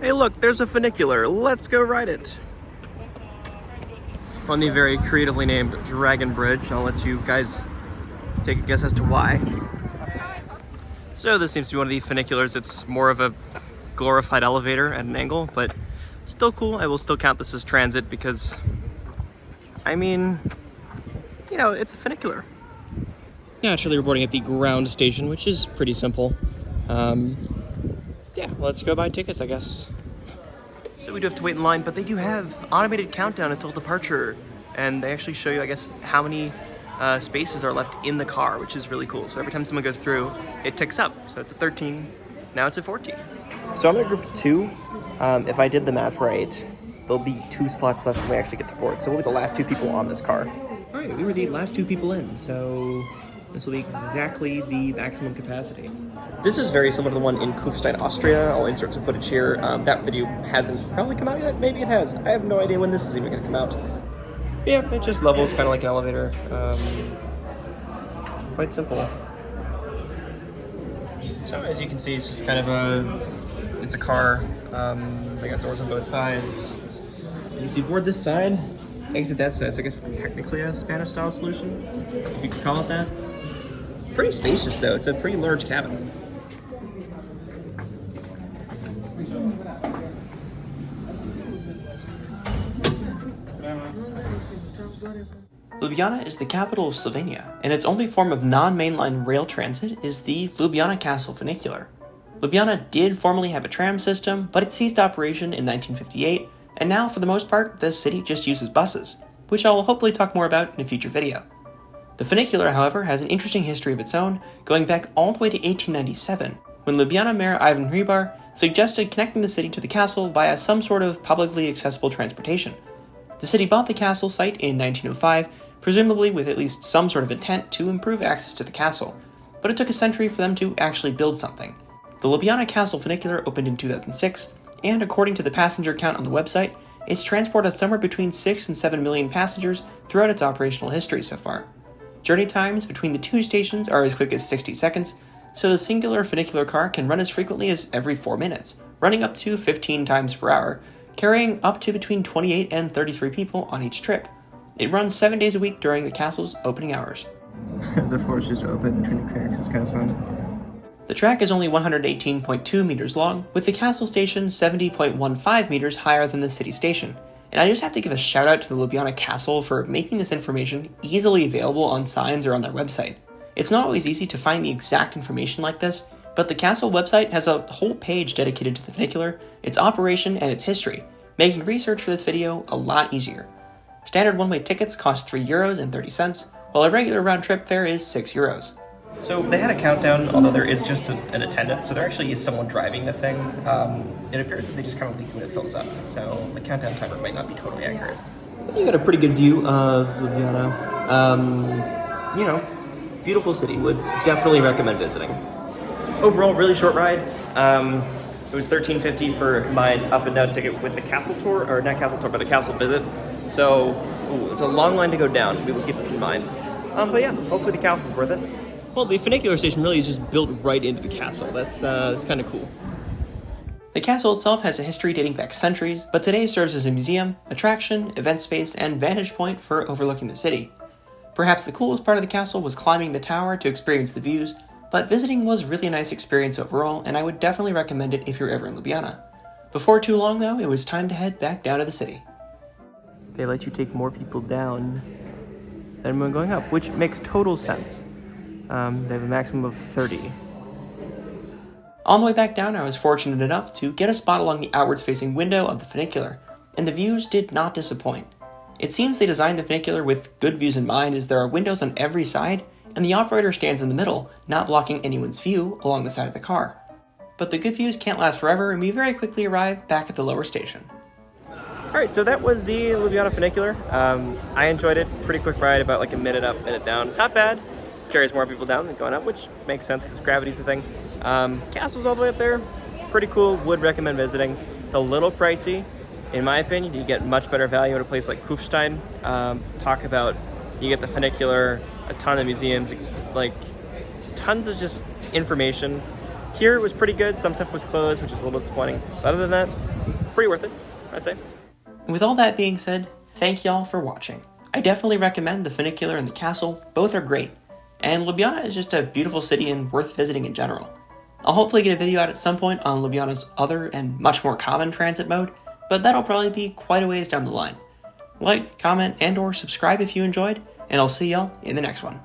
Hey look, there's a funicular. Let's go ride it. On the very creatively named Dragon Bridge. I'll let you guys take a guess as to why. So this seems to be one of the funiculars. It's more of a glorified elevator at an angle, but still cool. I will still count this as transit because, I mean, you know, it's a funicular. Naturally, we're boarding at the ground station, which is pretty simple. Yeah, let's go buy tickets, I guess. So we do have to wait in line, but they do have automated countdown until departure. And they actually show you, I guess, how many spaces are left in the car, which is really cool. So every time someone goes through, it ticks up. So it's at 13, now it's at 14. So I'm in a group of 2. If I did the math right, there'll be 2 slots left when we actually get to board. So we'll be the last 2 people on this car. All right, we were the last 2 people in, so this will be exactly the maximum capacity. This is very similar to the one in Kufstein, Austria. I'll insert some footage here. That video hasn't probably come out yet. Maybe it has. I have no idea when this is even going to come out. But yeah, it just levels kind of like an elevator. Quite simple. So as you can see, it's just kind of it's a car. They got doors on both sides. You see board this side, exit that side. So I guess it's technically a Spanish-style solution, if you could call it that. Pretty spacious though. It's a pretty large cabin. Ljubljana is the capital of Slovenia, and its only form of non-mainline rail transit is the Ljubljana Castle Funicular. Ljubljana did formerly have a tram system, but it ceased operation in 1958, and now, for the most part, the city just uses buses, which I'll hopefully talk more about in a future video. The funicular, however, has an interesting history of its own, going back all the way to 1897, when Ljubljana Mayor Ivan Hribar suggested connecting the city to the castle via some sort of publicly accessible transportation. The city bought the castle site in 1905, presumably with at least some sort of intent to improve access to the castle, but it took a century for them to actually build something. The Ljubljana Castle Funicular opened in 2006, and according to the passenger count on the website, it's transported somewhere between 6 and 7 million passengers throughout its operational history so far. Journey times between the 2 stations are as quick as 60 seconds, so the singular funicular car can run as frequently as every 4 minutes, running up to 15 times per hour, carrying up to between 28 and 33 people on each trip. It runs 7 days a week during the castle's opening hours. The floor's just open between the cracks. It's kind of fun. The track is only 118.2 meters long, with the castle station 70.15 meters higher than the city station. And I just have to give a shout out to the Ljubljana Castle for making this information easily available on signs or on their website. It's not always easy to find the exact information like this, but the castle website has a whole page dedicated to the funicular, its operation, and its history, making research for this video a lot easier. Standard one-way tickets cost €3.30, while a regular round-trip fare is €6. So they had a countdown, although there is just an attendant, so there actually is someone driving the thing. It appears that they just kind of leak when it fills up, so the countdown timer might not be totally accurate. You got a pretty good view of Ljubljana. You know, beautiful city, would definitely recommend visiting. Overall, really short ride. It was $13.50 for a combined up and down ticket with the castle tour, or not castle tour, but a castle visit. So, it's a long line to go down. We will keep this in mind. But yeah, hopefully the castle's worth it. Well, the funicular station really is just built right into the castle. That's kind of cool. The castle itself has a history dating back centuries, but today serves as a museum, attraction, event space, and vantage point for overlooking the city. Perhaps the coolest part of the castle was climbing the tower to experience the views, but visiting was really a nice experience overall, and I would definitely recommend it if you're ever in Ljubljana. Before too long, though, it was time to head back down to the city. They let you take more people down than when going up, which makes total sense. They have a maximum of 30. On the way back down, I was fortunate enough to get a spot along the outwards-facing window of the funicular, and the views did not disappoint. It seems they designed the funicular with good views in mind, as there are windows on every side, and the operator stands in the middle, not blocking anyone's view along the side of the car. But the good views can't last forever, and we very quickly arrive back at the lower station. Alright, so that was the Ljubljana funicular. I enjoyed it. Pretty quick ride, about like a minute up, minute down. Not bad. Carries more people down than going up, which makes sense because gravity's a thing. Castle's all the way up there. Pretty cool. Would recommend visiting. It's a little pricey. In my opinion, you get much better value at a place like Kufstein. Talk about, you get the funicular, a ton of museums, like tons of just information. Here it was pretty good. Some stuff was closed, which is a little disappointing. But other than that, pretty worth it, I'd say. With all that being said, thank y'all for watching. I definitely recommend the Funicular and the castle, both are great. And Ljubljana is just a beautiful city and worth visiting in general. I'll hopefully get a video out at some point on Ljubljana's other and much more common transit mode, but that'll probably be quite a ways down the line. Like, comment, and or subscribe if you enjoyed, and I'll see y'all in the next one.